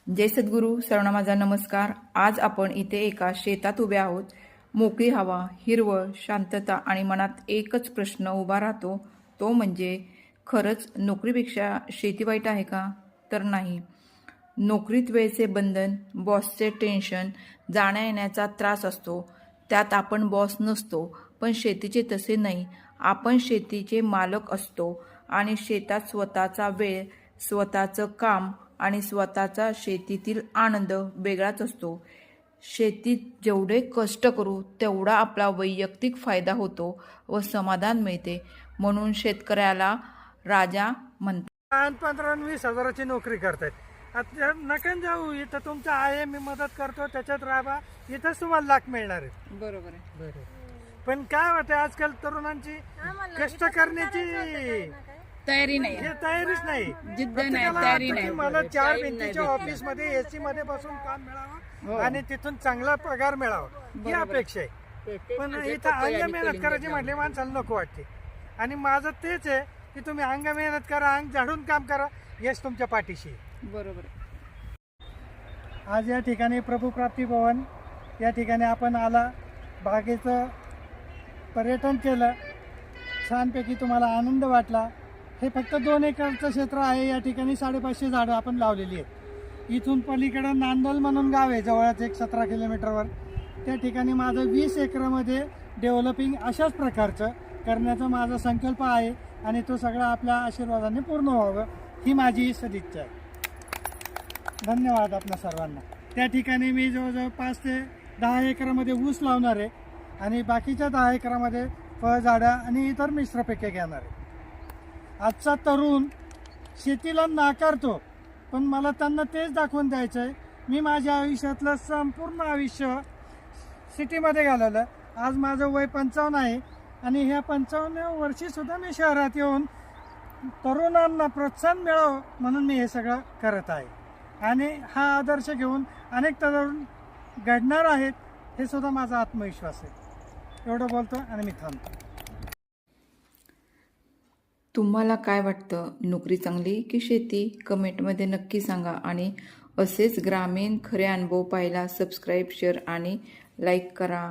जय सद्गुरू, सर्वांना माझा नमस्कार। आज आपण इथे एका शेतात उभे आहोत। मोकळी हवा, हिरवळ, शांतता आणि मनात एकच प्रश्न उभा राहतो, तो म्हणजे खरंच नोकरीपेक्षा शेती वाईट आहे का? तर नाही। नोकरीत वेळेचे बंधन, बॉसचे टेन्शन, जाण्या येण्याचा त्रास असतो, त्यात आपण बॉस नसतो। पण शेतीचे तसे नाही, आपण शेतीचे मालक असतो आणि शेतात स्वतःचा वेळ, स्वतःचं काम आणि स्वतःचा शेतीतील आनंद वेगळाच असतो। शेतीत जेवढे कष्ट करू तेवढा आपला वैयक्तिक फायदा होतो व समाधान मिळते, म्हणून शेतकऱ्याला राजा म्हणतात। 15-20 हजाराची नोकरी करतायत। आता नका जाऊ, इथं तुमचा आहे, मी मदत करतो, त्याच्यात राहा, इथंच तुम्हाला लाख मिळणार आहेत। बरोबर आहे। पण काय होतं, आजकाल तरुणांची कष्ट करण्याची तयारी नाही, तयारीच नाही, जिद्द नाही, तयारी नाही। मला 4 भिंतीच्या ऑफिस मध्ये एसी मध्ये बसून काम मिळावं आणि तिथून चांगला पगार मिळावा ही अपेक्षा आहे। पण इथं अंग मेहनत करायची म्हटली माणसाला नको वाटते। आणि माझं तेच आहे की तुम्ही अंग मेहनत करा, अंग झाडून काम करा, यश तुमच्या पाठीशी आहे। बरोबर। आज या ठिकाणी प्रभू प्राप्ती भवन या ठिकाणी आपण आला, बागेचं पर्यटन केलं, छानपैकी तुम्हाला आनंद वाटला। हे फक्त 2 एकरचं क्षेत्र आहे। या ठिकाणी 550 झाडं आपण लावलेली आहेत। इथून पलीकडं नांदल म्हणून गाव आहे जवळच, एक 17 किलोमीटरवर। त्या ठिकाणी माझं 20 एकरमध्ये डेव्हलपिंग अशाच प्रकारचं करण्याचा माझा संकल्प आहे आणि तो सगळा आपल्या आशीर्वादाने पूर्ण व्हावं ही माझी सदिच्छा आहे। धन्यवाद आपल्या सर्वांना। त्या ठिकाणी मी जवळजवळ 5 ते 10 एकरामध्ये ऊस लावणार आहे आणि बाकीच्या 10 एकरामध्ये फळझाडं आणि इतर मिश्र पिके घेणार आहे। आजचा तरुण शेतीला नाकारतो, पण मला त्यांना तेच दाखवून द्यायचं आहे। मी माझ्या आयुष्यातलं संपूर्ण आयुष्य सिटीमध्ये घालवलं। आज माझं वय 55 आहे आणि ह्या 55व्या वर्षीसुद्धा मी शहरात येऊन तरुणांना प्रोत्साहन मिळावं म्हणून मी हे सगळं करत आहे आणि हा आदर्श घेऊन अनेक तरुण घडणार आहेत, हे सुद्धा माझा आत्मविश्वास आहे। एवढं बोलतो आणि मी थांबतो। तुम्हाला काय वाटतं, नोकरी चांगली की शेती? कमेंटमध्ये नक्की सांगा आणि असेच ग्रामीण खरे अनुभव पाहायला सबस्क्राईब, शेअर आणि लाईक करा।